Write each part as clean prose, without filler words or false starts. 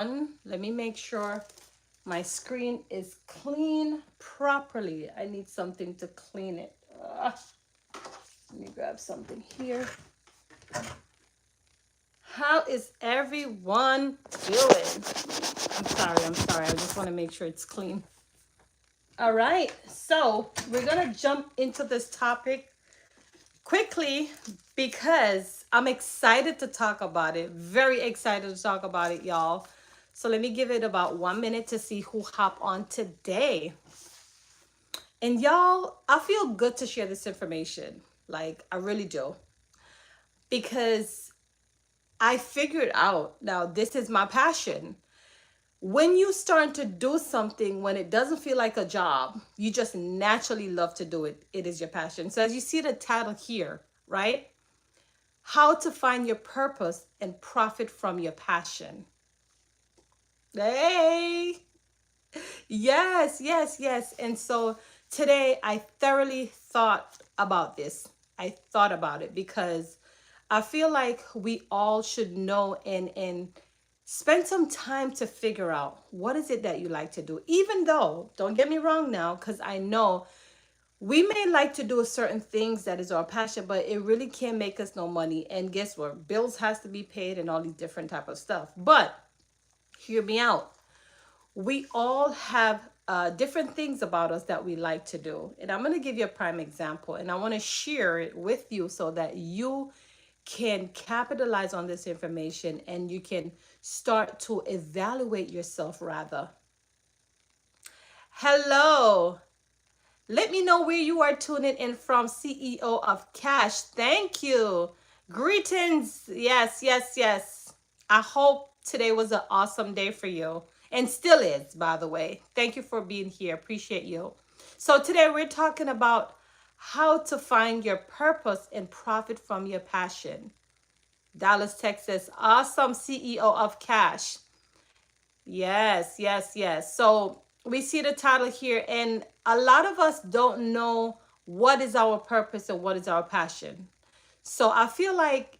Let me make sure my screen is clean properly. I need something to clean it. Let me grab something here. How is everyone doing? I'm sorry. I just want to make sure it's clean. All right, so we're gonna jump into this topic quickly because I'm excited to talk about it. Very excited to talk about it, y'all. So let me give it about 1 minute to see who hop on today. And y'all, I feel good to share this information. Like, I really do. Because I figured out now this is my passion. When you start to do something when it doesn't feel like a job, you just naturally love to do it. It is your passion. So as you see the title here, right? How to find your purpose and profit from your passion. Hey, yes. And so today I thoroughly thought about this. I thought about it because I feel like we all should know and spend some time to figure out what is it that you like to do. Even though, don't get me wrong now, because I know we may like to do certain things that is our passion, but it really can't make us no money. And guess what? Bills has to be paid and all these different type of stuff. But hear me out. We all have different things about us that we like to do. And I'm going to give you a prime example. And I want to share it with you so that you can capitalize on this information and you can start to evaluate yourself rather. Hello. Let me know where you are tuning in from, CEO of Cash. Thank you. Greetings. Yes. I hope today was an awesome day for you and still is, by the way. Thank you for being here. Appreciate you. So today we're talking about how to find your purpose and profit from your passion. Dallas, Texas. Awesome, CEO of Cash. Yes. So we see the title here, and a lot of us don't know what is our purpose and what is our passion. So I feel like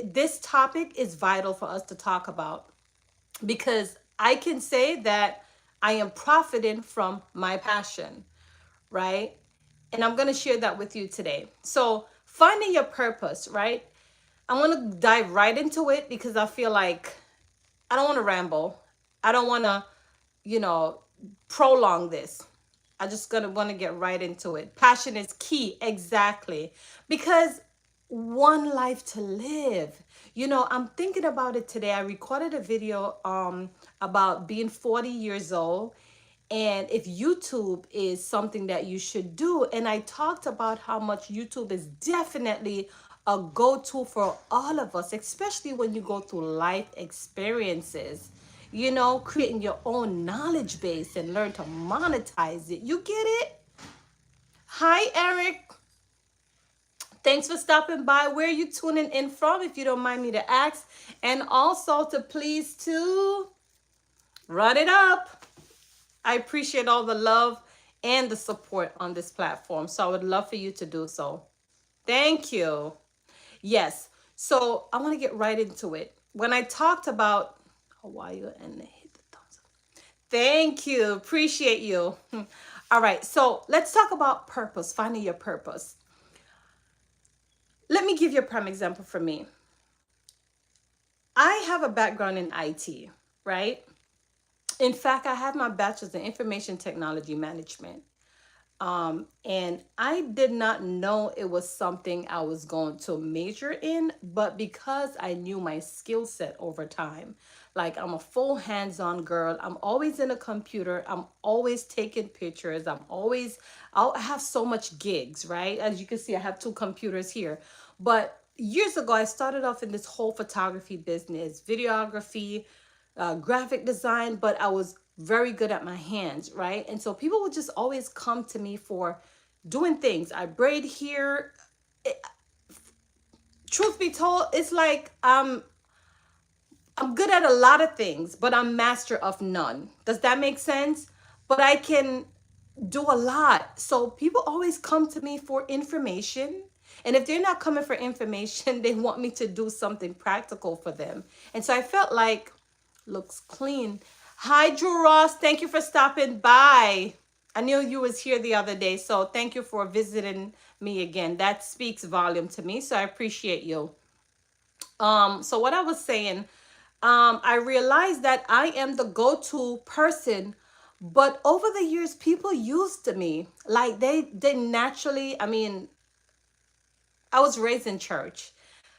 this topic is vital for us to talk about because I can say that I am profiting from my passion, right? And I'm going to share that with you today. So finding your purpose, right? I want to dive right into it because I feel like I don't want to ramble. I don't want to, you know, prolong this. I just gonna want to get right into it. Passion is key, exactly, because one life to live. I'm thinking about it today. I recorded a video about being 40 years old and if YouTube is something that you should do. And I talked about how much YouTube is definitely a go-to for all of us, especially when you go through life experiences, creating your own knowledge base and learn to monetize it. You get it? Hi, Eric. Thanks for stopping by. Where are you tuning in from, if you don't mind me to ask? And also to please to run it up. I appreciate all the love and the support on this platform. So I would love for you to do so. Thank you. Yes. So I want to get right into it. When I talked about Hawaii and hit the thumbs up. Thank you. Appreciate you. All right. So let's talk about purpose, finding your purpose. Let me give you a prime example for me. I have a background in IT, right? In fact, I have my bachelor's in information technology management. And I did not know it was something I was going to major in, but because I knew my skill set over time, like I'm a full hands-on girl, I'm always in a computer, I'm always taking pictures, I have so much gigs, right? As you can see, I have 2 computers here. But years ago, I started off in this whole photography business, videography, graphic design, but I was very good at my hands, right? And so people would just always come to me for doing things. I braid here. Truth be told, it's like I'm good at a lot of things, but I'm master of none. Does that make sense? But I can do a lot. So people always come to me for information. And if they're not coming for information, they want me to do something practical for them. And so I felt like Looks clean. Hi, Drew Ross. Thank you for stopping by. I knew you was here the other day, so thank you for visiting me again. That speaks volume to me, so I appreciate you. So what I was saying, I realized that I am the go-to person, but over the years, people used to me like they naturally. I mean, I was raised in church.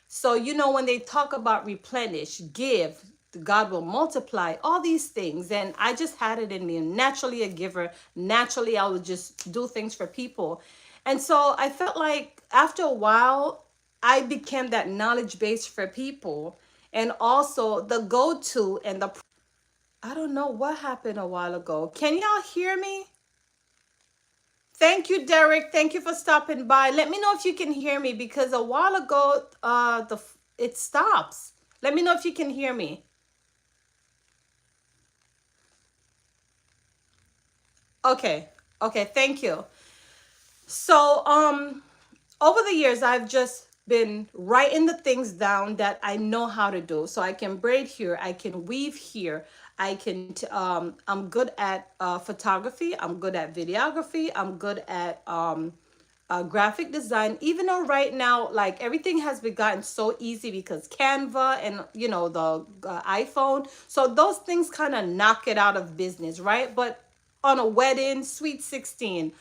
So, you know, when they talk about replenish, give, God will multiply, all these things. And I just had it in me. Naturally a giver. Naturally, I would just do things for people. And so I felt like after a while, I became that knowledge base for people. And also the go to and the. I don't know what happened a while ago. Can y'all hear me? Thank you, Derek. Thank you for stopping by. Let me know if you can hear me because a while ago, it stops. Let me know if you can hear me. Okay. Okay. Thank you. So, over the years, I've just been writing the things down that I know how to do. So I can braid here, I can weave here, I'm good at photography, I'm good at videography, I'm good at graphic design. Even though right now, like everything has been gotten so easy because Canva and you know the iPhone, so those things kind of knock it out of business, right? But on a wedding, sweet 16,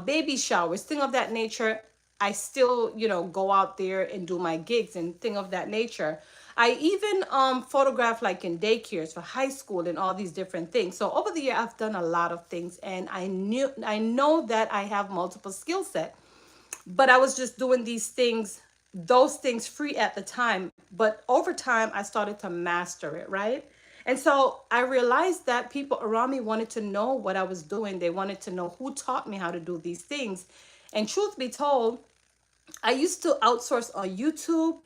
baby showers, thing of that nature, I still, you know, go out there and do my gigs and thing of that nature. I even photograph like in daycares for high school and all these different things. So over the year, I've done a lot of things, and I know that I have multiple skill set, but I was just doing those things free at the time. But over time, I started to master it, right? And so I realized that people around me wanted to know what I was doing. They wanted to know who taught me how to do these things. And truth be told, I used to outsource on YouTube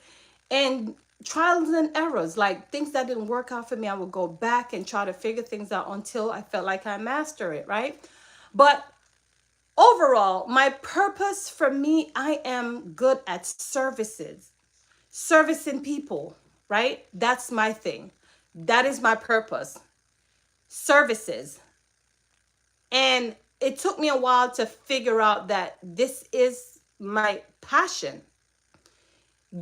and trials and errors, like things that didn't work out for me. I would go back and try to figure things out until I felt like I master it, right? But overall, my purpose for me, I am good at services, servicing people, right? That's my thing. That is my purpose. Services. And it took me a while to figure out that this is my passion.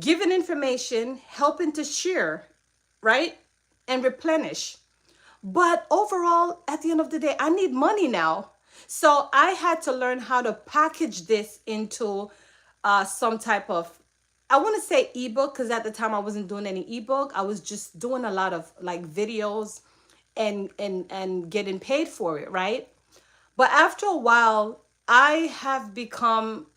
Giving information, helping to share, right? And replenish. But overall, at the end of the day, I need money now. So I had to learn how to package this into some type of, I want to say ebook, because at the time I wasn't doing any ebook. I was just doing a lot of like videos and getting paid for it, right? But after a while, I have become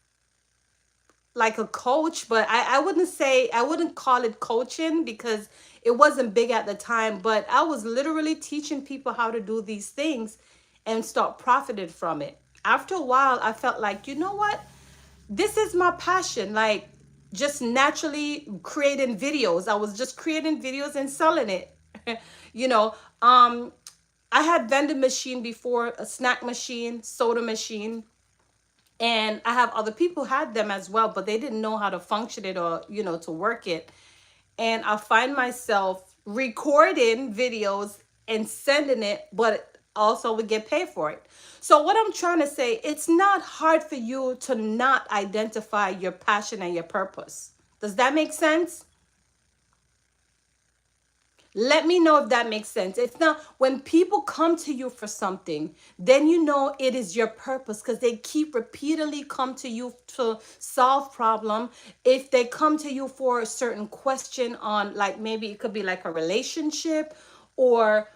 like a coach, but I wouldn't call it coaching because it wasn't big at the time, but I was literally teaching people how to do these things and start profiting from it. After a while, I felt like, you know what? This is my passion. Like just naturally creating videos. I was just creating videos and selling it. you know, um, I had vending machine before, a snack machine, soda machine, and I have other people had them as well, but they didn't know how to function it or to work it. And I find myself recording videos and sending it, but also would get paid for it. So what I'm trying to say, it's not hard for you to not identify your passion and your purpose. Does that make sense? Let me know if that makes sense. It's not when people come to you for something, then you know it is your purpose because they keep repeatedly come to you to solve problem. If they come to you for a certain question on like maybe it could be like a relationship or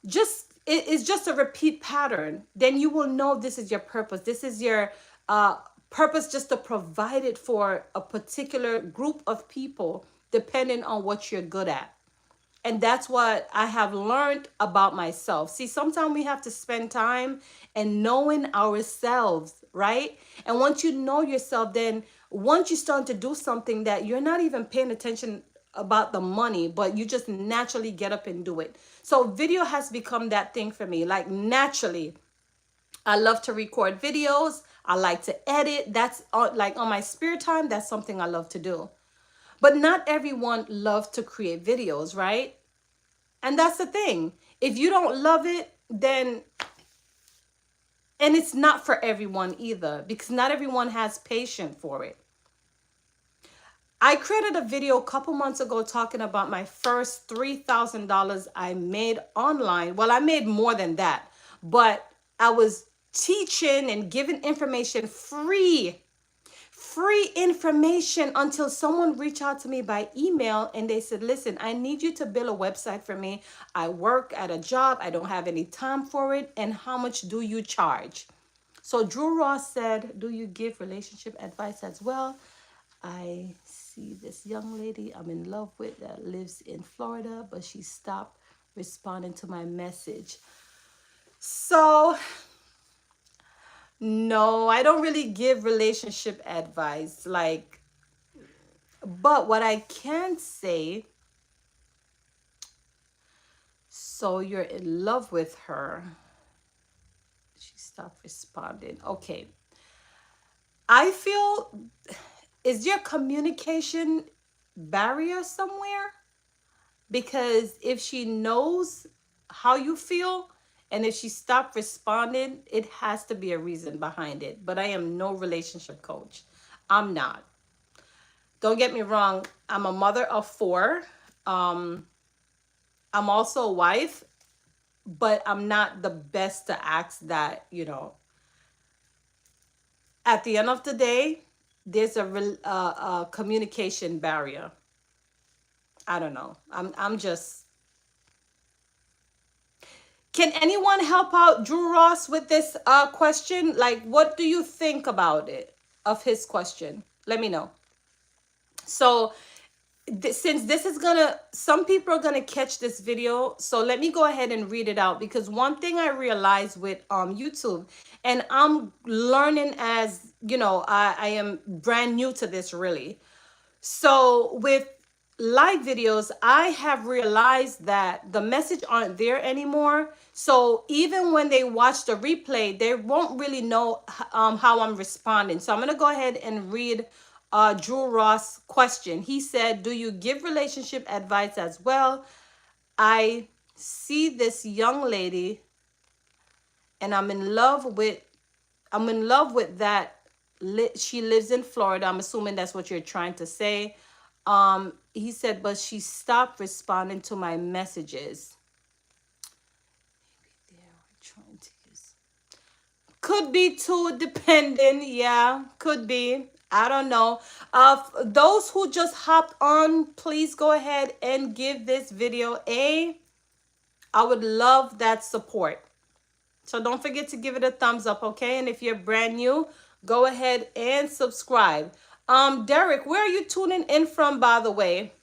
just it is just a repeat pattern, then you will know this is your purpose. This is your purpose just to provide it for a particular group of people depending on what you're good at. And that's what I have learned about myself. See, sometimes we have to spend time and knowing ourselves, right? And once you know yourself, then once you start to do something that you're not even paying attention about the money, but you just naturally get up and do it. So video has become that thing for me. Like naturally, I love to record videos. I like to edit. That's like on my spare time. That's something I love to do. But not everyone loves to create videos, right? And that's the thing. If you don't love it, then, and it's not for everyone either, because not everyone has patience for it. I created a video a couple months ago talking about my first $3,000 I made online. Well, I made more than that, but I was teaching and giving information free information until someone reached out to me by email and they said, listen, I need you to build a website for me. I work at a job. I don't have any time for it. And how much do you charge? So Drew Ross said, do you give relationship advice as well? I see this young lady I'm in love with that lives in Florida, but she stopped responding to my message. So no, I don't really give relationship advice. Like, but what I can say, so you're in love with her. She stopped responding. Okay. I feel, is your communication barrier somewhere? Because if she knows how you feel and if she stopped responding, it has to be a reason behind it. But I am no relationship coach. I'm not. Don't get me wrong. I'm a mother of 4. I'm also a wife, but I'm not the best to ask that, At the end of the day, there's a communication barrier. I don't know. I'm just. Can anyone help out Drew Ross with this question? Like, what do you think about it, of his question? Let me know. So, since this is gonna, some people are gonna catch this video, so let me go ahead and read it out, because one thing I realized with YouTube, and I'm learning as, I am brand new to this really. So with live videos, I have realized that the message aren't there anymore. So even when they watch the replay, they won't really know how I'm responding. So I'm going to go ahead and read Drew Ross' question. He said, do you give relationship advice as well? I see this young lady and I'm in love with that. She lives in Florida. I'm assuming that's what you're trying to say. He said, but she stopped responding to my messages. Maybe they're trying to use. Could be too dependent. Yeah, could be. I don't know. Those who just hopped on, please go ahead and give this video I would love that support. So don't forget to give it a thumbs up, okay? And if you're brand new, go ahead and subscribe. Derek, where are you tuning in from, by the way?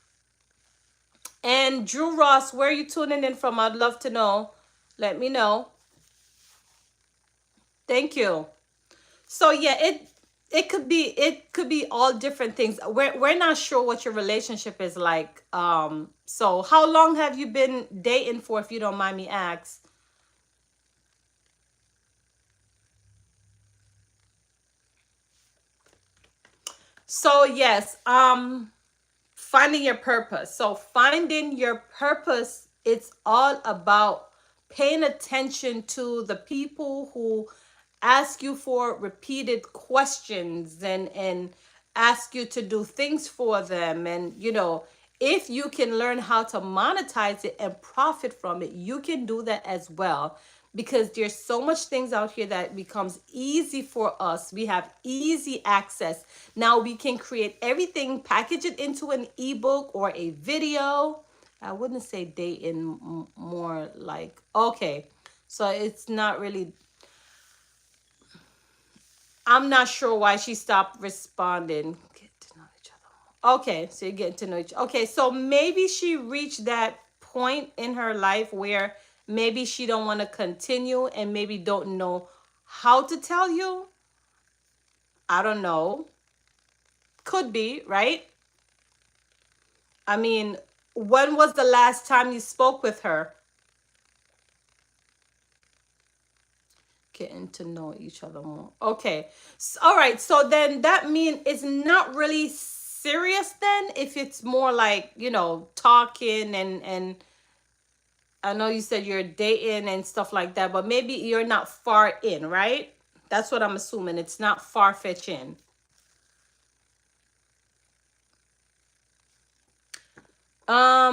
And Drew Ross, where are you tuning in from? I'd love to know. Let me know. Thank you. So yeah, it could be all different things. We're not sure what your relationship is like. So how long have you been dating for, if you don't mind me ask? So yes, finding your purpose. So finding your purpose, it's all about paying attention to the people who ask you for repeated questions and ask you to do things for them. And if you can learn how to monetize it and profit from it, you can do that as well, because there's so much things out here that becomes easy for us. We have easy access. Now we can create everything, package it into an ebook or a video. I wouldn't say dating, more like, okay, so it's not really, I'm not sure why she stopped responding. Get to know each other. Okay, so you're getting to know each other. Okay, so maybe she reached that point in her life where maybe she don't want to continue and maybe don't know how to tell you. I don't know. Could be, right? I mean, when was the last time you spoke with her? Getting to know each other more. Okay. So, all right. So then that means it's not really serious then, if it's more like, talking and I know you said you're dating and stuff like that, but maybe you're not far in, right? That's what I'm assuming. It's not far-fetching. Let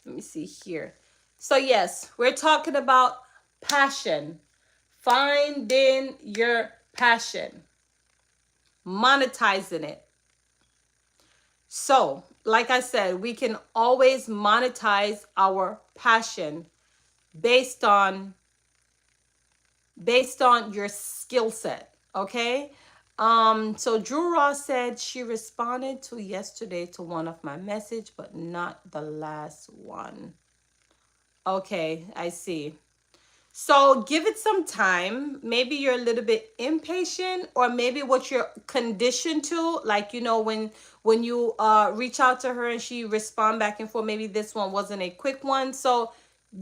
me see here. So yes, we're talking about passion. Finding your passion. Monetizing it. So, like I said, we can always monetize our passion based on your skill set, okay? So Drew Ross said she responded to yesterday to one of my message, but not the last one. Okay, I see. So give it some time. Maybe you're a little bit impatient, or maybe what you're conditioned to, like, you know, when you reach out to her and she respond back and forth, maybe this one wasn't a quick one. So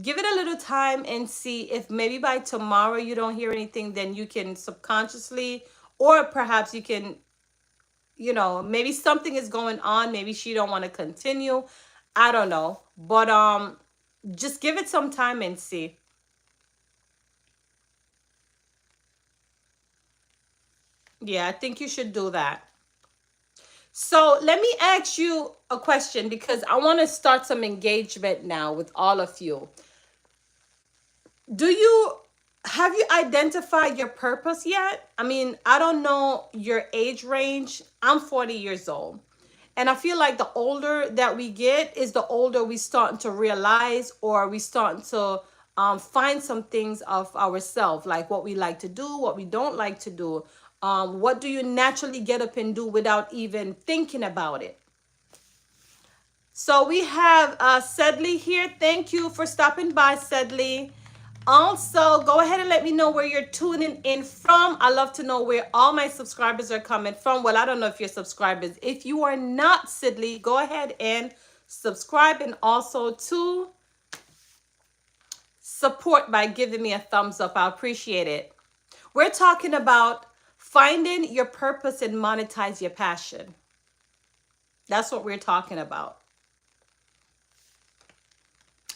give it a little time and see if maybe by tomorrow you don't hear anything, then you can subconsciously, or perhaps you can, you know, maybe something is going on. Maybe she don't want to continue. I don't know. But just give it some time and see. Yeah, I think you should do that. So let me ask you a question, because I want to start some engagement now with all of you. Do you Have you identified your purpose yet? I mean, I don't know your age range. I'm 40 years old. And I feel like the older that we get is the older we starting to realize, or we starting to find some things of ourselves, like what we like to do, what we don't like to do. What do you naturally get up and do without even thinking about it? So we have Sedley here. Thank you for stopping by, Sedley. Also, go ahead and let me know where you're tuning in from. I love to know where all my subscribers are coming from. Well, I don't know if you're subscribers. If you are not, Sidley, go ahead and subscribe, and also to support by giving me a thumbs up. I appreciate it. We're talking about finding your purpose and monetize your passion. That's what we're talking about.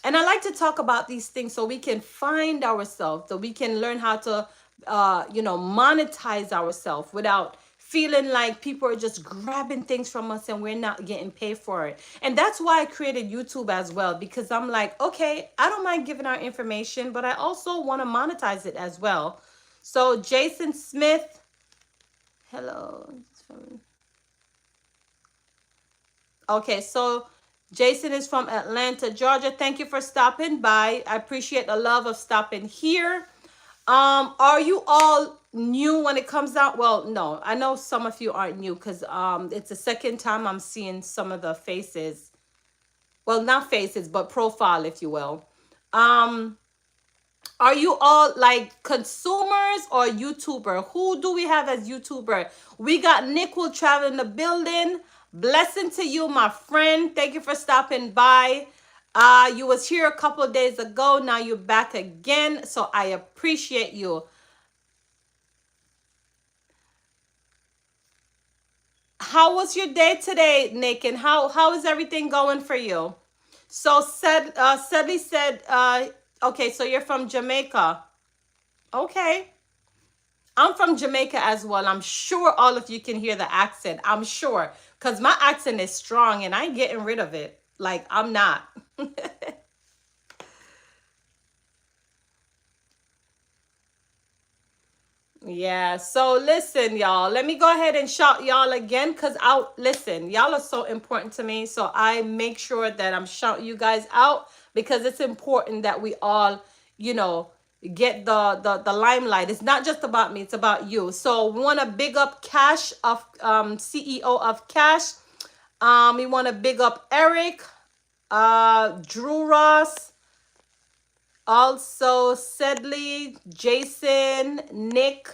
And I like to talk about these things so we can find ourselves, so we can learn how to, monetize ourselves without feeling like people are just grabbing things from us and we're not getting paid for it. And that's why I created YouTube as well, because I'm like, okay, I don't mind giving our information, but I also want to monetize it as well. So Jason Smith, hello. Okay, so Jason is from Atlanta, Georgia. Thank you for stopping by. I appreciate the love of stopping here. Are you all new when it comes out? Well, no, I know some of you aren't new, because it's the second time I'm seeing some of the faces. Well, not faces, but profile, if you will. Are you all like consumers or YouTuber? Who do we have as YouTuber? We got Nick will travel in the building. Blessing to you, my friend. Thank you for stopping by. You was here a couple of days ago. Now you're back again. So I appreciate you. How was your day today, Nick? And how is everything going for you? So Sedley said, okay, so you're from Jamaica. Okay. I'm from Jamaica as well. I'm sure all of you can hear the accent. I'm sure. Because my accent is strong and I ain't getting rid of it. Like, I'm not. Yeah, so listen, y'all. Let me go ahead and shout y'all again, because listen, y'all are so important to me. So I make sure that I'm shouting you guys out, because it's important that we all, get the limelight. It's not just about me, it's about you. So we want to big up Cash of CEO of Cash. We want to big up Eric, Drew Ross, also Sedley, Jason, Nick.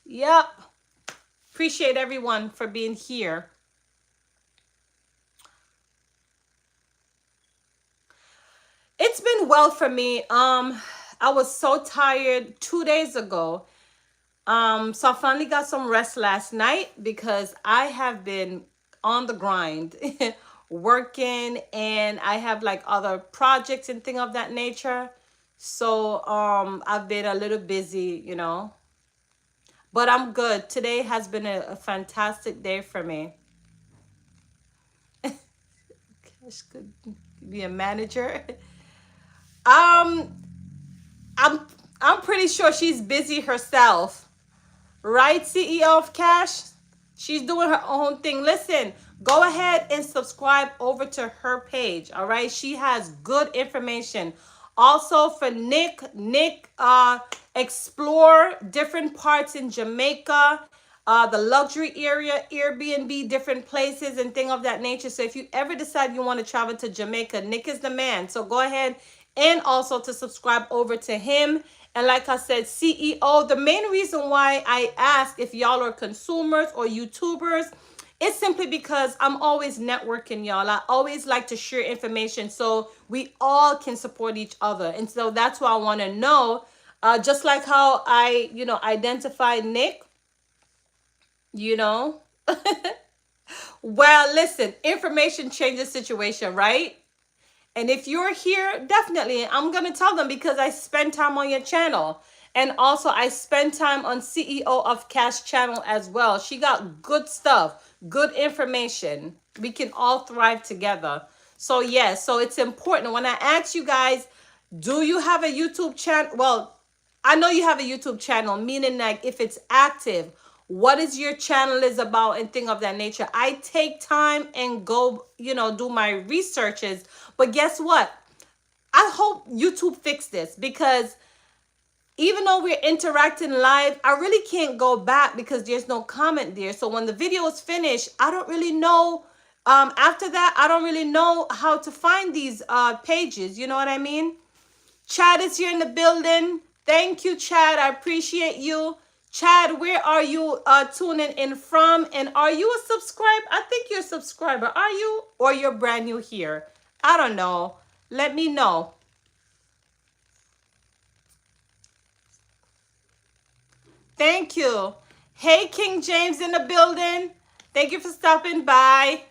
Yep. Appreciate everyone for being here. It's been well for me. I was so tired 2 days ago. So I finally got some rest last night, because I have been on the grind working, and I have like other projects and thing of that nature. So I've been a little busy, you know, but I'm good. Today has been a fantastic day for me. Cash could be a manager. um I'm I'm pretty sure she's busy herself. Right, CEO of Cash? She's doing her own thing. Listen, go ahead and subscribe over to her page. All right. She has good information. Also for Nick, explore different parts in Jamaica, the luxury area, Airbnb, different places and thing of that nature. So if you ever decide you want to travel to Jamaica, Nick is the man. So go ahead and also to subscribe over to him. And like I said, CEO, the main reason why I ask if y'all are consumers or YouTubers, it's simply because I'm always networking, y'all. I always like to share information so we all can support each other. And so that's why I want to know, just like how I, identify Nick, you know. Well, listen, information changes situation, right? And if you're here, definitely, I'm going to tell them because I spend time on your channel. And also, I spend time on CEO of Cash channel as well. She got good stuff, good information. We can all thrive together. So, yes, so it's important. When I ask you guys, do you have a YouTube channel? Well, I know you have a YouTube channel, meaning like if it's active, what is your channel is about and thing of that nature. I take time and go, do my researches. But guess what? I hope YouTube fix this because even though we're interacting live, I really can't go back because there's no comment there. So when the video is finished, I don't really know. After that, I don't really know how to find these pages. You know what I mean? Chad is here in the building. Thank you, Chad. I appreciate you. Chad, where are you tuning in from? And are you a subscriber? I think you're a subscriber. Are you? Or you're brand new here? I don't know. Let me know. Thank you. Hey, King James in the building. Thank you for stopping by.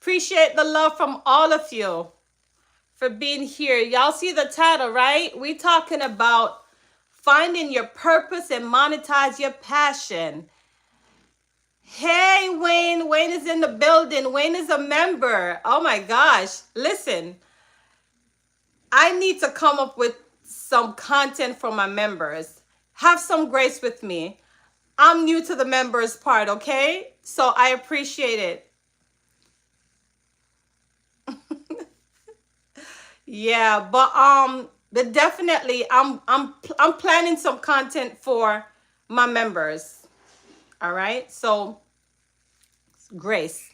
Appreciate the love from all of you for being here. Y'all see the title, right? We talking about finding your purpose and monetize your passion. Hey, Wayne. Wayne is in the building. Wayne is a member. Oh my gosh. Listen, I need to come up with some content for my members. Have some grace with me. I'm new to the members part, okay? So I appreciate it. Yeah, but definitely I'm planning some content for my members. All right? So grace.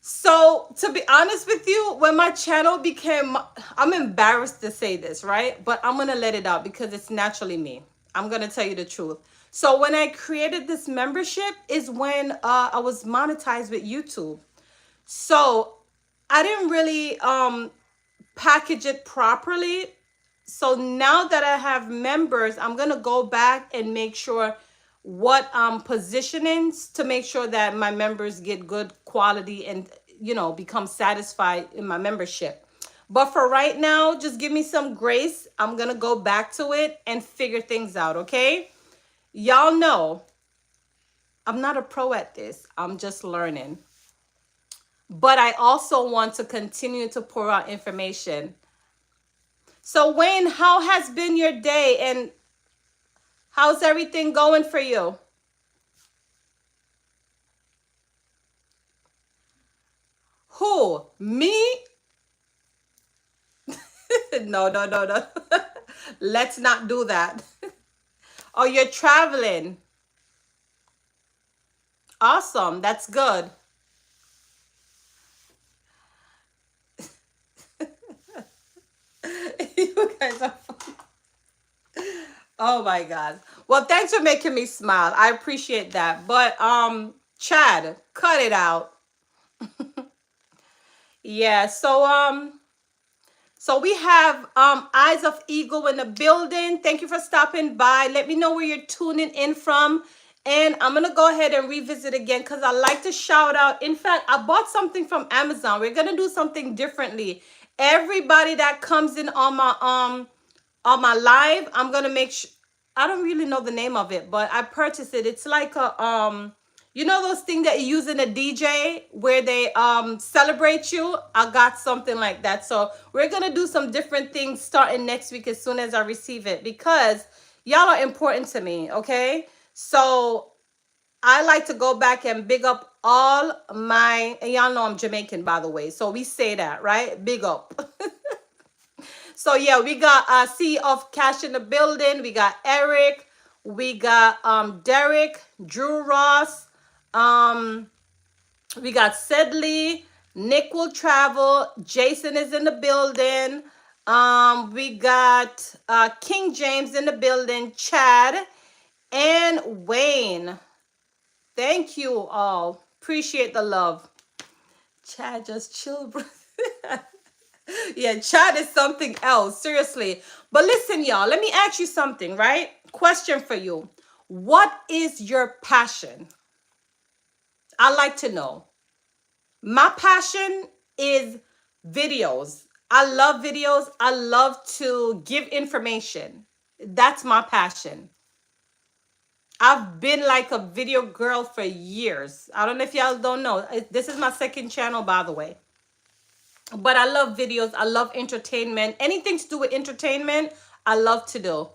So to be honest with you, when my channel became, I'm embarrassed to say this, right? But I'm going to let it out because it's naturally me. I'm going to tell you the truth. So when I created this membership is when I was monetized with YouTube. So I didn't really package it properly. So now that I have members, I'm going to go back and make sure what positionings to make sure that my members get good quality and, become satisfied in my membership. But for right now, just give me some grace. I'm going to go back to it and figure things out, okay? Y'all know I'm not a pro at this. I'm just learning. But I also want to continue to pour out information. So Wayne, how has been your day and how's everything going for you? Who? Me? No. Let's not do that. Oh, you're traveling. Awesome. That's good. You guys are funny. Oh my God. Well, thanks for making me smile. I appreciate that. But Chad, cut it out. Yeah, So we have Eyes of Eagle in the building. Thank you for stopping by. Let me know where you're tuning in from. And I'm going to go ahead and revisit again because I like to shout out. In fact, I bought something from Amazon. We're going to do something differently. Everybody that comes in on my live, I'm going to make sure, I don't really know the name of it, but I purchased it. It's like a you know those things that you use in a DJ where they celebrate you? I got something like that. So we're gonna do some different things starting next week as soon as I receive it because y'all are important to me, okay? So I like to go back and big up all my, and y'all know I'm Jamaican by the way, so we say that, right? Big up. So yeah, we got Sea of Cash in the building. We got Eric. We got Derek, Drew Ross. Um, we got Sedley. Nick will travel. Jason is in the building. We got King James in the building. Chad and Wayne. Thank you all. Appreciate the love. Chad just chill, bro. Yeah, chat is something else, seriously. But listen, y'all, let me ask you something, right? Question for you. What is your passion? I like to know. My passion is videos. I love videos. I love to give information. That's my passion. I've been like a video girl for years. I don't know if y'all don't know. This is my second channel, by the way. But I love videos. I love entertainment. Anything to do with entertainment, I love to do.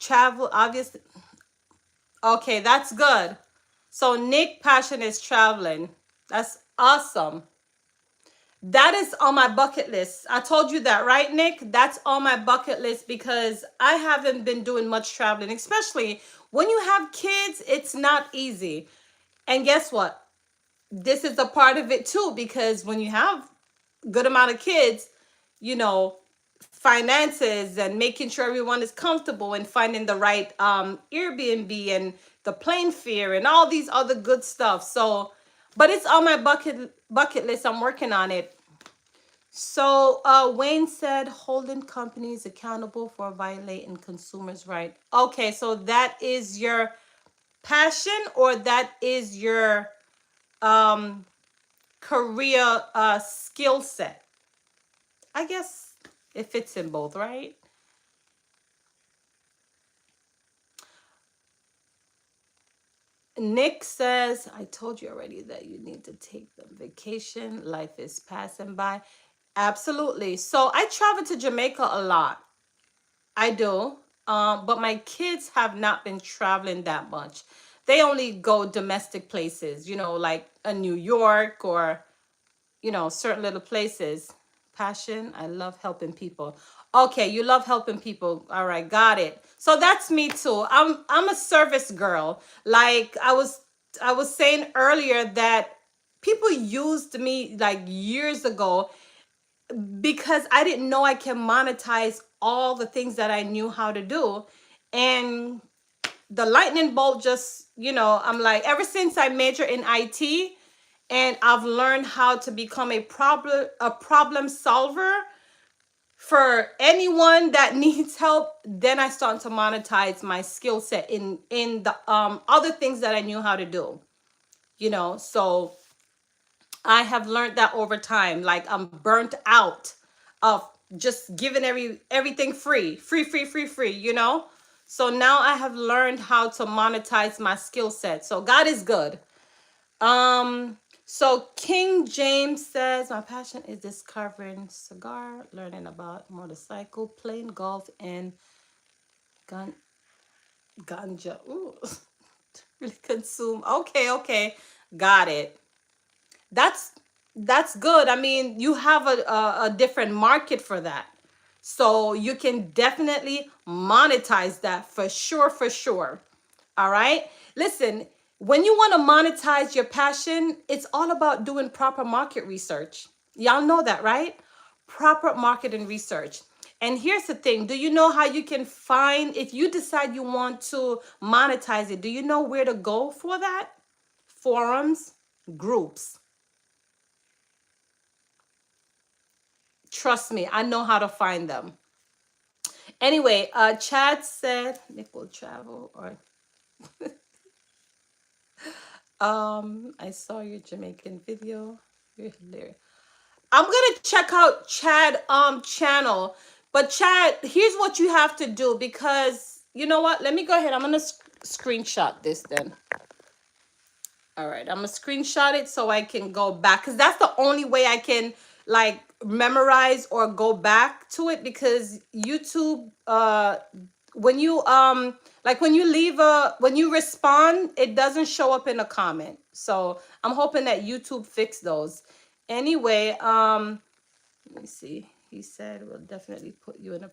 Travel, obviously. Okay, that's good. So Nick passion is traveling. That's awesome. That is on my bucket list. I told you that, right, Nick? That's on my bucket list because I haven't been doing much traveling, especially when you have kids, it's not easy. And guess what? This is a part of it too, because when you have good amount of kids, you know, finances and making sure everyone is comfortable and finding the right Airbnb and the plane fare and all these other good stuff. So, but it's on my bucket list. I'm working on it. So Wayne said holding companies accountable for violating consumers' right. Okay, so that is your passion or that is your career skill set. I guess it fits in both, right? Nick says, I told you already that you need to take the vacation. Life is passing by. Absolutely. So I travel to Jamaica a lot. I do. But my kids have not been traveling that much. They only go domestic places, you know, like a New York or certain little places. Passion, I love helping people. Okay, you love helping people. All right, got it. So that's me too. I'm a service girl. Like I was saying earlier that people used me like years ago because I didn't know I can monetize all the things that I knew how to do. And the lightning bolt just, I'm like, ever since I majored in IT, and I've learned how to become a problem solver for anyone that needs help. Then I start to monetize my skill set in the other things that I knew how to do. So I have learned that over time. Like I'm burnt out of just giving everything free. So now I have learned how to monetize my skill set. So God is good. So King James says, my passion is discovering cigar, learning about motorcycle, playing golf, and gun ganja. Ooh, really consume. Okay, got it. That's that's good. I mean, you have a different market for that. So you can definitely monetize that for sure, for sure. All right. Listen, when you want to monetize your passion, it's all about doing proper market research. Y'all know that, right? Proper marketing research. And here's the thing. Do you know how you can find, if you decide you want to monetize it, do you know where to go for that? Forums, groups. Trust me, I know how to find them. Anyway, Chad said Nick will travel or I saw your Jamaican video. You're hilarious. I'm gonna check out Chad channel. But Chad, here's what you have to do, because you know what? Let me go ahead. I'm gonna screenshot this then. All right, I'm gonna screenshot it so I can go back, because that's the only way I can like memorize or go back to it, because YouTube when you like when you leave a when you respond, it doesn't show up in a comment. So I'm hoping that YouTube fix those. Anyway, let me see. He said we'll definitely put you in a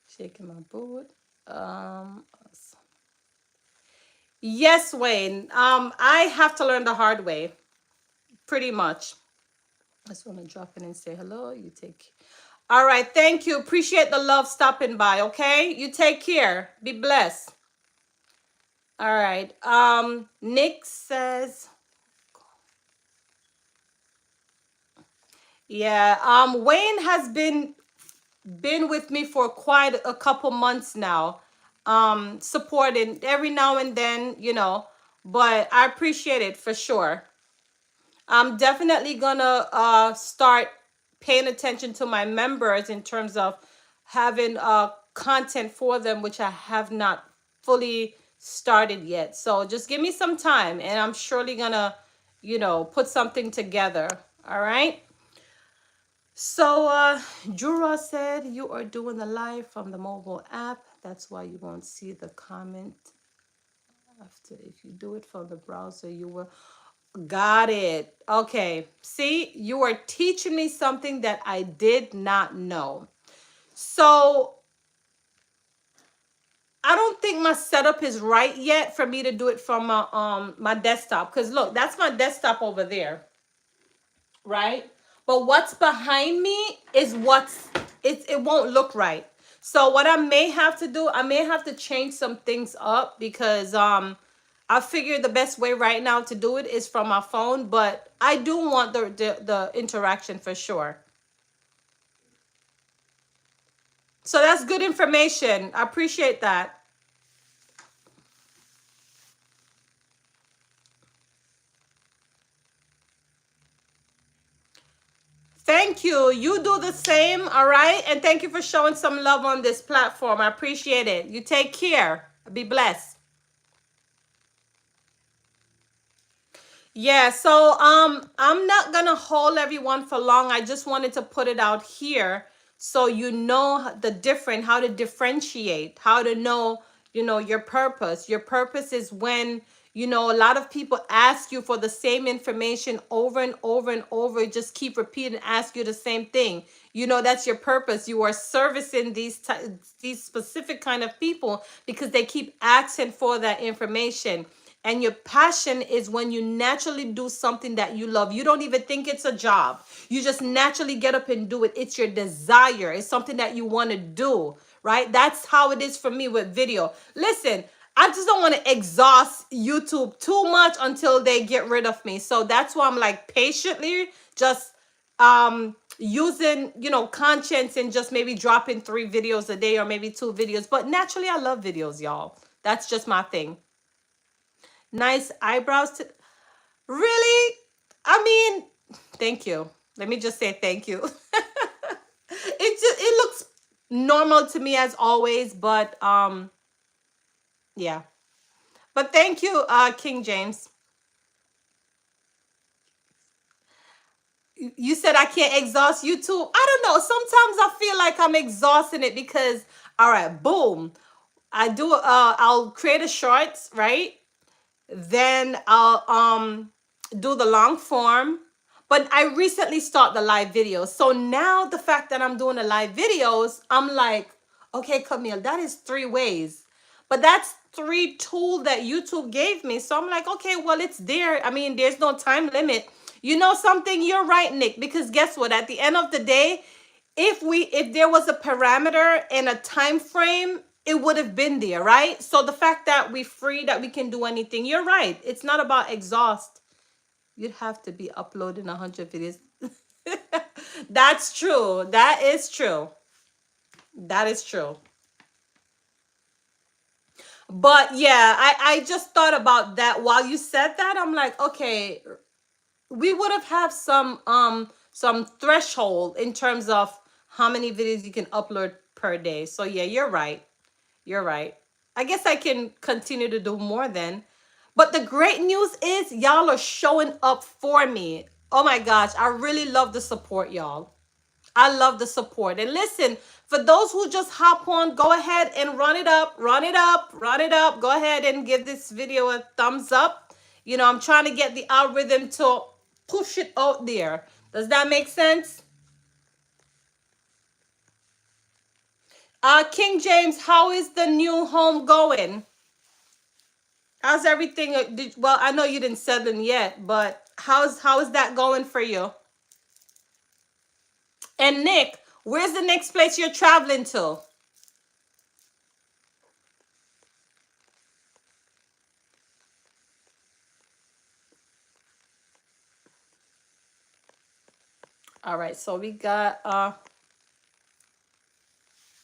shaking my boot. Um yes, Wayne. I have to learn the hard way, pretty much. I just want to drop in and say hello. You take. All right, thank you. Appreciate the love stopping by. Okay, you take care. Be blessed. All right. Nick says, yeah. Wayne has been with me for quite a couple months now, supporting every now and then, but I appreciate it for sure. I'm definitely gonna start paying attention to my members in terms of having content for them, which I have not fully started yet. So just give me some time and I'm surely gonna, put something together. All right. So Jura said you are doing the live from the mobile app. That's why you won't see the comment after. If you do it from the browser, you will. Got it. Okay. See, you are teaching me something that I did not know. So I don't think my setup is right yet for me to do it from my desktop. Because look, that's my desktop over there. Right? But what's behind me is it won't look right. So what I may have to do, I may have to change some things up, because I figure the best way right now to do it is from my phone, but I do want the interaction for sure. So that's good information. I appreciate that. Thank you. You do the same, all right? And thank you for showing some love on this platform. I appreciate it. You take care. Be blessed. Yeah, so I'm not gonna hold everyone for long. I just wanted to put it out here so you know how to differentiate, how to know, your purpose. Your purpose is when, a lot of people ask you for the same information over and over and over, just keep repeating, ask you the same thing. That's your purpose. You are servicing these specific kind of people because they keep asking for that information. And your passion is when you naturally do something that you love. You don't even think it's a job. You just naturally get up and do it. It's your desire. It's something that you want to do, right? That's how it is for me with video. Listen, I just don't want to exhaust YouTube too much until they get rid of me. So that's why I'm like patiently just using, conscience, and just maybe dropping 3 videos a day or maybe 2 videos. But naturally, I love videos, y'all. That's just my thing. Nice eyebrows. Really? I mean, thank you. Let me just say thank you. It looks normal to me as always, but yeah. But thank you, King James. You said I can't exhaust YouTube. I don't know. Sometimes I feel like I'm exhausting it because, all right, boom. I'll create a shorts, right? Then I'll do the long form. But I recently started the live videos. So now the fact that I'm doing the live videos, I'm like, okay, Camille, that is 3 ways. But that's 3 tools that YouTube gave me. So I'm like, okay, well, it's there. I mean, there's no time limit. You know something? You're right, Nick, because guess what? At the end of the day, if there was a parameter and a time frame, it would have been there, right? So the fact that we're free, that we can do anything, you're right. It's not about exhaust. You'd have to be uploading 100 videos. That's true. That is true. That is true. But yeah, I just thought about that while you said that. I'm like, okay, we would have had some threshold in terms of how many videos you can upload per day. So yeah, you're right. You're right. I guess I can continue to do more then. But the great news is y'all are showing up for me. Oh my gosh, I really love the support, y'all. I love the support. And listen, for those who just hop on, go ahead and run it up, run it up, run it up. Go ahead and give this video a thumbs up. You know, I'm trying to get the algorithm to push it out there. Does that make sense? King James, how is the new home going? How's everything? Well, I know you didn't settle in yet, but how is that going for you? And Nick, where's the next place you're traveling to? All right, so we got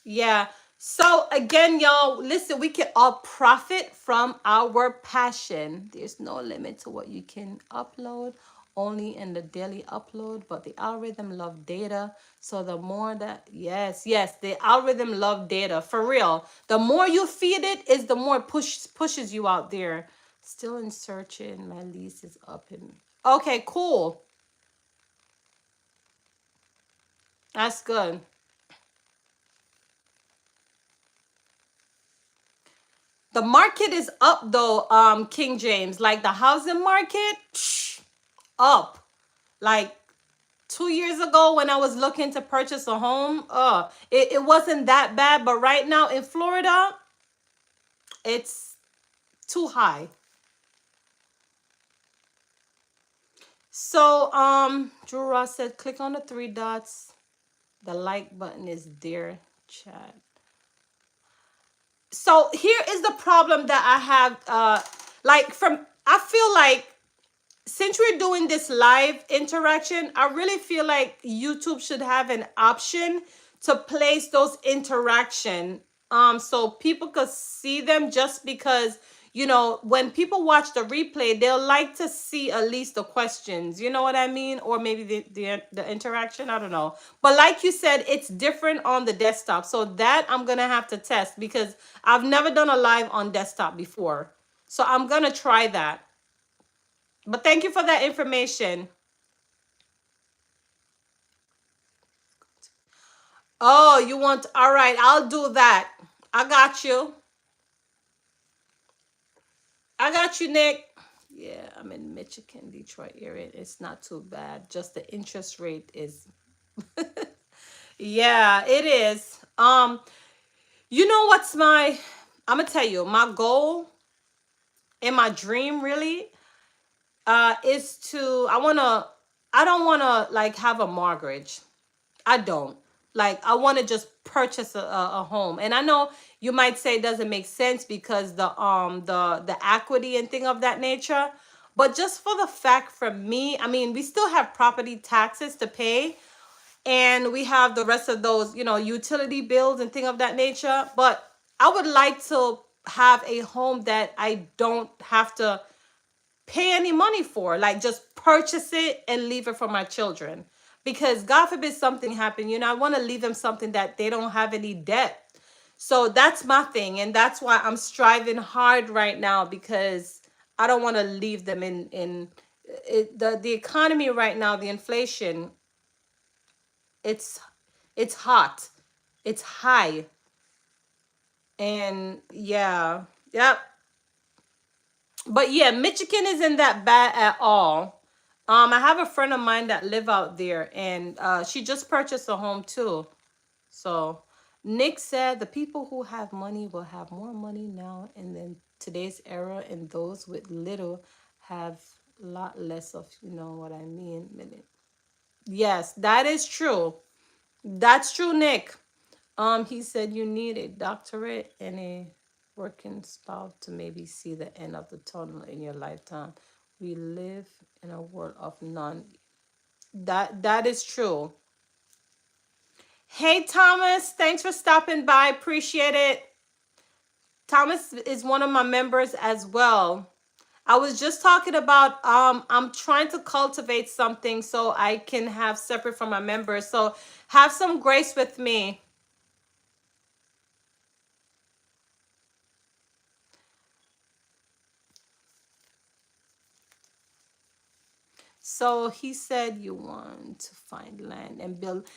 yeah. So again, y'all, listen, we can all profit from our passion. There's no limit to what you can upload, only in the daily upload, but the algorithm love data. So the more that, yes, the algorithm love data for real. The more you feed it is the more pushes you out there. Still in searching, my lease is up in. Okay, cool. That's good. The market is up though, King James. Like the housing market, up. Like 2 years ago when I was looking to purchase a home, it wasn't that bad. But right now in Florida, it's too high. So Drew Ross said, click on the three dots. The like button is there, chat. So here is the problem that I have. Like from I feel like since we're doing this live interaction, I really feel like YouTube should have an option to place those interaction so people could see them, just because you know when people watch the replay they'll like to see at least the questions, you know what I mean, or maybe the interaction, I don't know. But like you said, it's different on the desktop, so that I'm gonna have to test because I've never done a live on desktop before, so I'm gonna try that. But thank you for that information. Oh, you want, all right, I'll do that. I got you. I got you, Nick. Yeah, I'm in Michigan, Detroit area. It's not too bad. Just the interest rate is yeah, it is. You know what's my I'm gonna tell you, my goal and my dream really is to I don't wanna like have a mortgage. I don't. Like I want to just purchase a home. And I know you might say it doesn't make sense because the equity and thing of that nature. But just for the fact for me, I mean, we still have property taxes to pay and we have the rest of those, you know, utility bills and thing of that nature. But I would like to have a home that I don't have to pay any money for, like just purchase it and leave it for my children, because God forbid something happen, you know, I want to leave them something that they don't have any debt. So that's my thing, and that's why I'm striving hard right now, because I don't want to leave them in the economy right now, the inflation, it's it's hot, it's high, and yeah, yep. But yeah, Michigan isn't that bad at all. I have a friend of mine that live out there, and she just purchased a home too. So Nick said the people who have money will have more money now, and then today's era, and those with little have a lot less of, you know what I mean. Yes, that is true. That's true, Nick. He said you need a doctorate and a working spouse to maybe see the end of the tunnel in your lifetime. We live in a world of none. That is true. Hey, Thomas, thanks for stopping by. Appreciate it. Thomas is one of my members as well. I was just talking about I'm trying to cultivate something so I can have separate from my members. So have some grace with me. So he said you want to find land and build.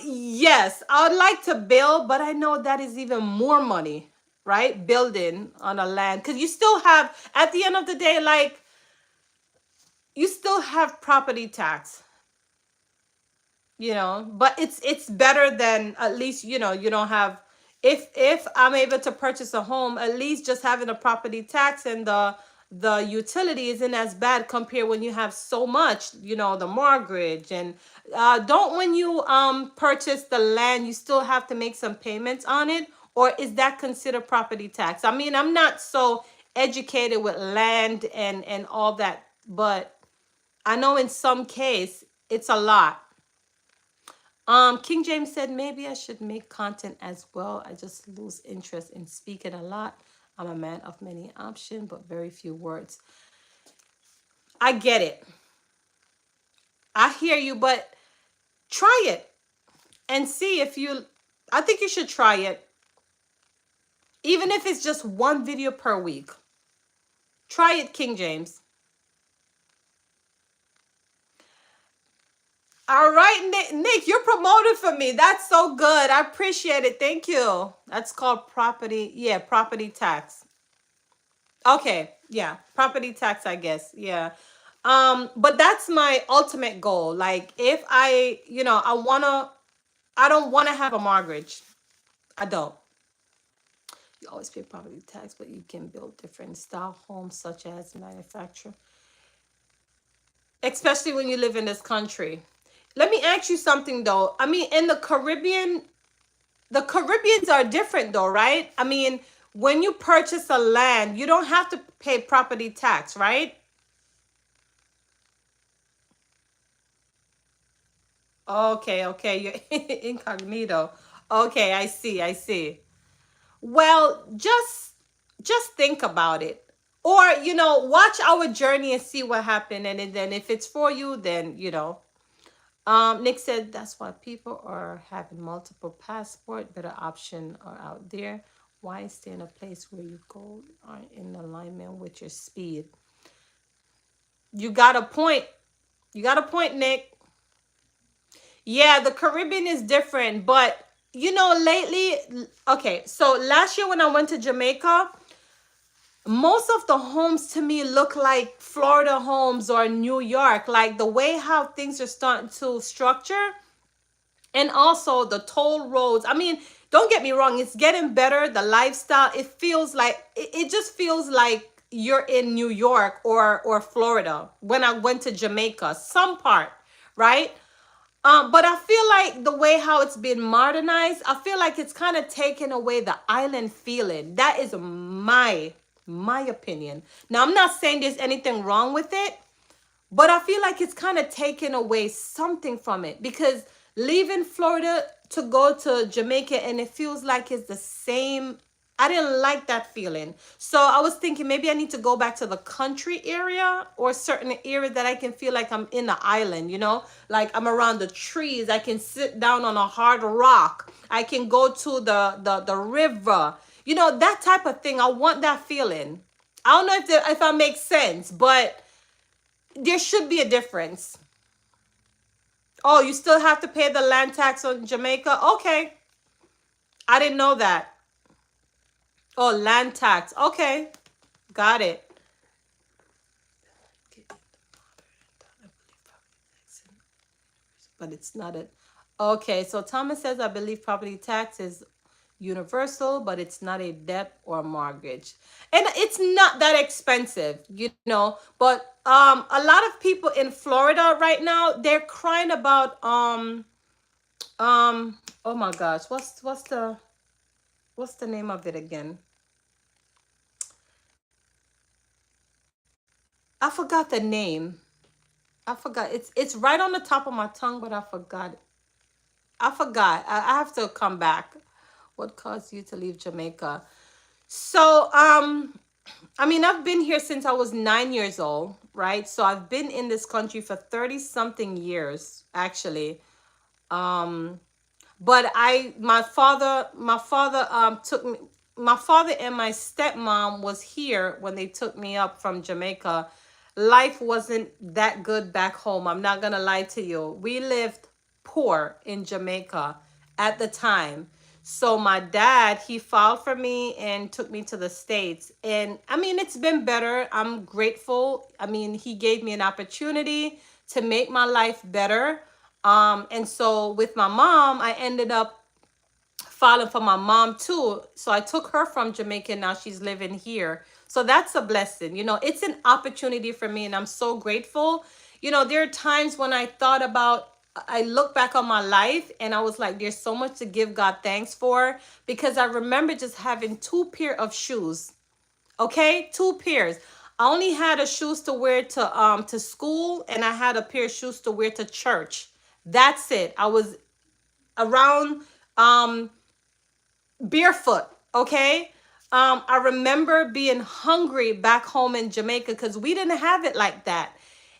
Yes, I would like to build, but I know that is even more money, right? Building on a land. Because you still have, at the end of the day, like you still have property tax, but it's better than, at least, you don't have, if I'm able to purchase a home, at least just having a property tax and the utility isn't as bad compared when you have so much, the mortgage. And don't, when you purchase the land, you still have to make some payments on it, or is that considered property tax? I mean, I'm not so educated with land and all that, but I know in some case it's a lot. King James said maybe I should make content as well. I just lose interest in speaking a lot. I'm a man of many options, but very few words. I get it. I hear you, but try it and see if you, I think you should try it. Even if it's just one video per week. Try it, King James. All right, Nick, you're promoted for me. That's so good. I appreciate it. Thank you. That's called property. Yeah, property tax. Okay, yeah, property tax, I guess. Yeah. But that's my ultimate goal. Like if I, I don't wanna have a mortgage. I don't. You always pay property tax, but you can build different style homes such as manufacture. Especially when you live in this country. Let me ask you something though. I mean, in the Caribbeans are different though, right? I mean, when you purchase a land, you don't have to pay property tax, right? Okay, okay, you're incognito. Okay, I see, I see. Well, just think about it. Or, watch our journey and see what happened. And then if it's for you, then, Nick said that's why people are having multiple passport. Better option are out there. Why stay in a place where you go are in alignment with your speed? You got a point. You got a point, Nick. Yeah, the Caribbean is different, but lately, okay, so last year when I went to Jamaica, most of the homes to me look like Florida homes or New York, like the way how things are starting to structure, and also the toll roads. I mean, don't get me wrong, it's getting better. The lifestyle, it feels like it just feels like you're in New York or Florida when I went to Jamaica, some part, right? But I feel like the way how it's been modernized, I feel like it's kind of taken away the island feeling. That is my opinion. Now, I'm not saying there's anything wrong with it, but I feel like it's kind of taken away something from it, because leaving Florida to go to Jamaica and it feels like it's the same. I didn't like that feeling. So I was thinking maybe I need to go back to the country area or certain area that I can feel like I'm in the island, like I'm around the trees. I can sit down on a hard rock. I can go to the river, that type of thing. I want that feeling. I don't know if I make sense, but there should be a difference. Oh, you still have to pay the land tax on Jamaica? Okay. I didn't know that. Oh, land tax. Okay. Got it. But it's not a. Okay, so Thomas says, I believe property tax is universal, but it's not a debt or mortgage. And it's not that expensive, But a lot of people in Florida right now, they're crying about oh my gosh, what's the name of it again? I forgot the name. I forgot. It's right on the top of my tongue, but I forgot it. I forgot. I have to come back. What caused you to leave Jamaica? So, I mean, I've been here since I was 9 years old, right? So I've been in this country for 30 something years, actually. Um, but my father took me, my father and my stepmom was here when they took me up from Jamaica. Life wasn't that good back home. I'm not gonna lie to you. We lived poor in Jamaica at the time. So my dad, he filed for me and took me to the States. And I mean, it's been better. I'm grateful. I mean, he gave me an opportunity to make my life better. And so with my mom, I ended up filing for my mom too. So I took her from Jamaica. Now she's living here. So that's a blessing. You know, it's an opportunity for me, and I'm so grateful. You know, there are times when I look back on my life and I was like, there's so much to give God thanks for, because I remember just having two pair of shoes. Okay, two pairs. I only had a shoes to wear to school, and I had a pair of shoes to wear to church. That's it. I was around um barefoot. Okay. I remember being hungry back home in Jamaica because we didn't have it like that.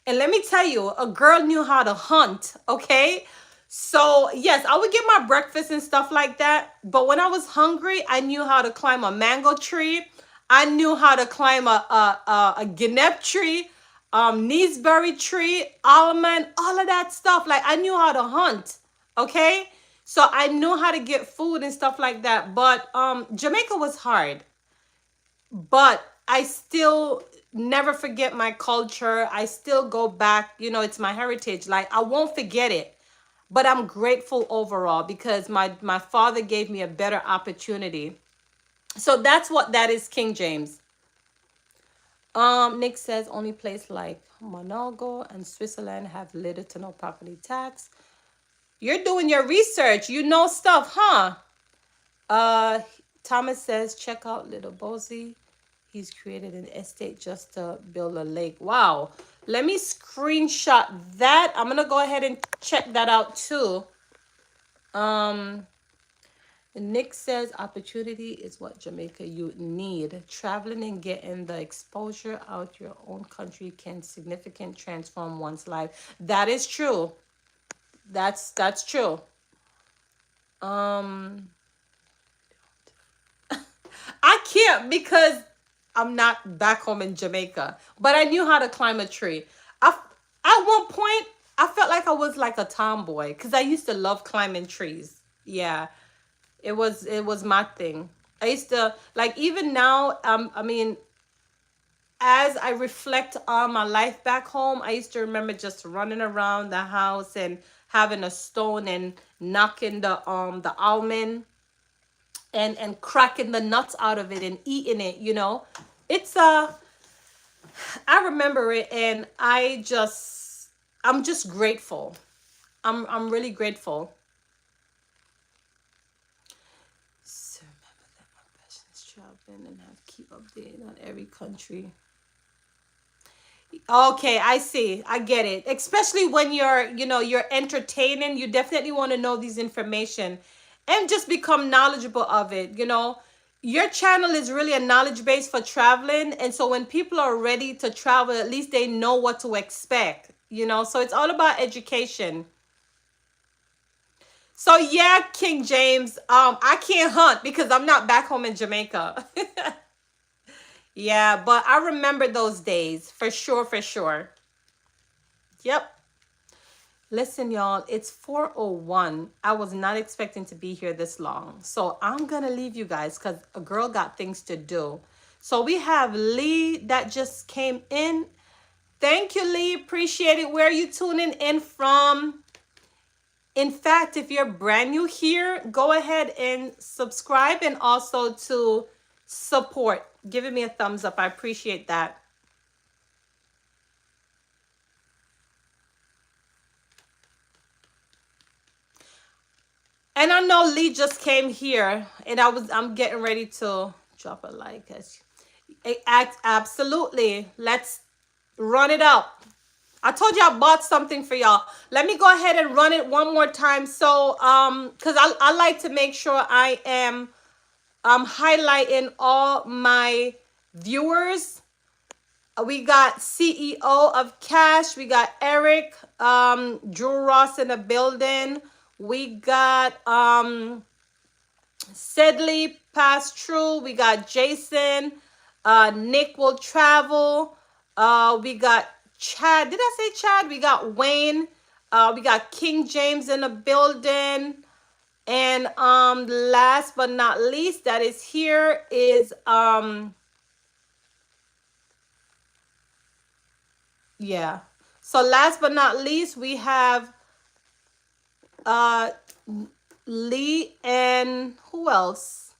And let me tell you, a girl knew how to hunt. Okay. So yes, I would get my breakfast and stuff like that. But when I was hungry, I knew how to climb a mango tree. I knew how to climb a guinep tree, Neesberry tree, almond, all of that stuff. Like I knew how to hunt. Okay. So I knew how to get food and stuff like that. But Jamaica was hard. But I still never forget my culture. I still go back, you know, it's my heritage. Like I won't forget it. But I'm grateful overall because my father gave me a better opportunity. So that's what that is, King James. Nick says only place like Monaco and Switzerland have little to no property tax. You're doing your research. You know stuff, huh? Uh, Thomas says, check out Little Bozy. He's created an estate just to build a lake. Wow. Let me screenshot that. I'm going to go ahead and check that out too. Nick says, opportunity is what Jamaica you need. Traveling and getting the exposure out your own country can significantly transform one's life. That is true. That's true. I can't because I'm not back home in Jamaica, but I knew how to climb a tree. At one point, I felt like I was like a tomboy because I used to love climbing trees. Yeah, it was my thing. I used to like even now. I mean, as I reflect on my life back home, I used to remember just running around the house and having a stone and knocking the almond and cracking the nuts out of it and eating it, you know. It's I remember it, and I'm just grateful. I'm really grateful. So remember that my passion is traveling and have to keep updated on every country. Okay, I see. I get it. Especially when you're entertaining, you definitely want to know these information and just become knowledgeable of it, you know. Your channel is really a knowledge base for traveling, and so when people are ready to travel, at least they know what to expect, you know. So it's all about education. So yeah, King James, I can't hunt because I'm not back home in Jamaica. Yeah, but I remember those days for sure, for sure. Yep. Listen, y'all, it's 4:01. I was not expecting to be here this long. So I'm going to leave you guys because a girl got things to do. So we have Lee that just came in. Thank you, Lee. Appreciate it. Where are you tuning in from? In fact, if you're brand new here, go ahead and subscribe and also to support. Giving me a thumbs up. I appreciate that. And I know Lee just came here, and I'm getting ready to drop a like. Absolutely. Let's run it up. I told you I bought something for y'all. Let me go ahead and run it one more time. So, because I like to make sure I am highlighting all my viewers. We got CEO of Cash. We got Eric, Drew Ross in the building. We got Sedley Pass True. We got Jason. Nick will travel. We got Chad. Did I say Chad? We got Wayne. We got King James in the building. And last but not least that is here is yeah. So last but not least we have uh Lee and who else?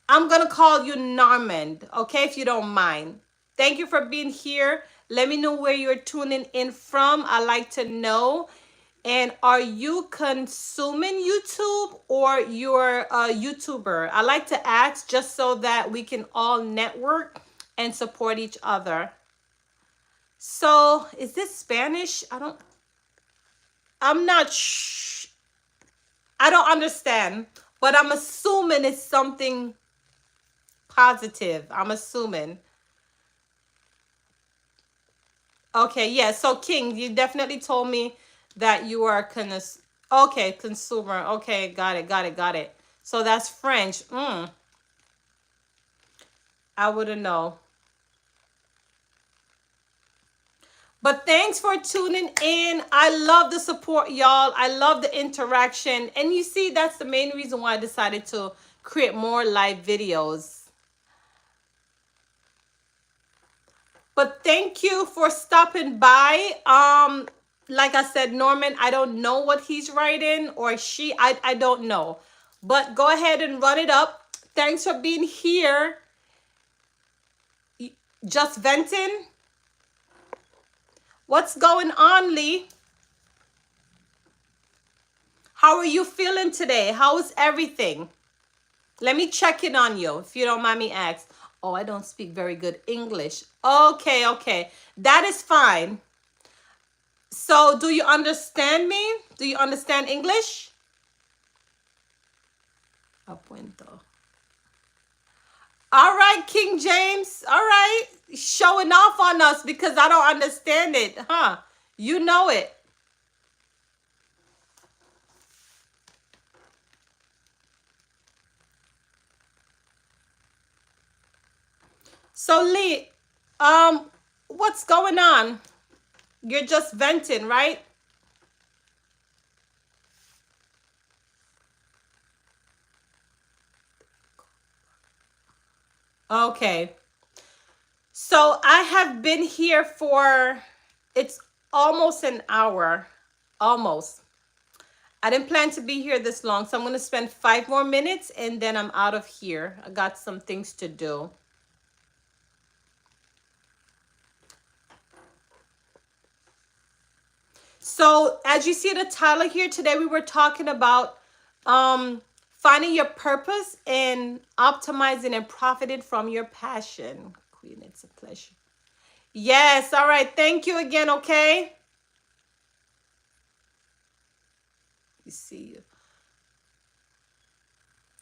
I'm gonna call you Normand, okay, if you don't mind. Thank you for being here. Let me know where you're tuning in from. I like to know. And are you consuming YouTube or you're a YouTuber? I like to ask just so that we can all network and support each other. So is this Spanish? I'm not I don't understand, but I'm assuming it's something positive. I'm assuming. Okay, yeah. So King, you definitely told me that you are okay, consumer. Okay, got it, got it, got it. So that's French. I wouldn't know. But thanks for tuning in. I love the support, y'all. I love the interaction. And you see, that's the main reason why I decided to create more live videos. But thank you for stopping by. Like I said, Norman, I don't know what he's writing or she. I don't know. But go ahead and run it up. Thanks for being here. Just venting. What's going on, Lee? How are you feeling today? How is everything? Let me check in on you, if you don't mind me ask. Oh, I don't speak very good English. Okay, okay. That is fine. So, do you understand me? Do you understand English? Apuento. All right, King James. All right. Showing off on us because I don't understand it, huh? You know it. So, Lee, what's going on? You're just venting, right? Okay. So I have been here for, it's almost an hour. Almost. I didn't plan to be here this long, so I'm going to spend 5 more minutes and then I'm out of here. I got some things to do. So as you see the title here, today we were talking about finding your purpose and optimizing and profiting from your passion. Queen, it's a pleasure. Yes, all right. Thank you again, okay? You see you.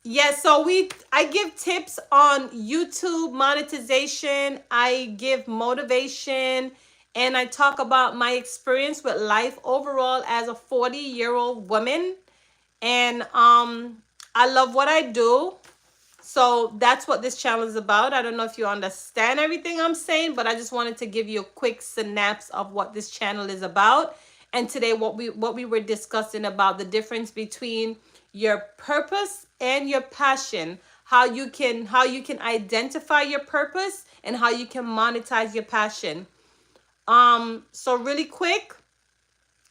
Yes, so I give tips on YouTube monetization. I give motivation and I talk about my experience with life overall as a 40-year-old woman. And I love what I do. So that's what this channel is about. I don't know if you understand everything I'm saying, but I just wanted to give you a quick synapse of what this channel is about. And today what we were discussing about the difference between your purpose and your passion, how you can identify your purpose and how you can monetize your passion. So really quick,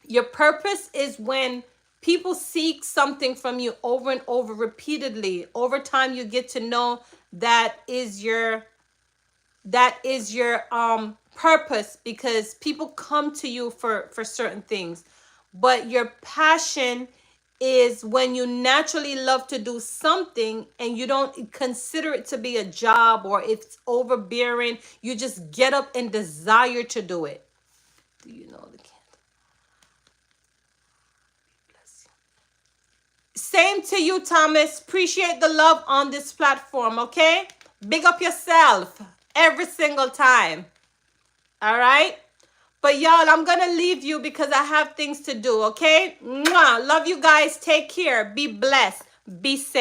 your purpose is when people seek something from you over and over repeatedly. Over time, you get to know that is your purpose because people come to you for certain things. But your passion is when you naturally love to do something and you don't consider it to be a job or if it's overbearing. You just get up and desire to do it. Do you know the candle? Bless you. Same to you, Thomas. Appreciate the love on this platform, okay? Big up yourself every single time. All right? But y'all, I'm going to leave you because I have things to do, okay? Mwah. Love you guys. Take care. Be blessed. Be safe.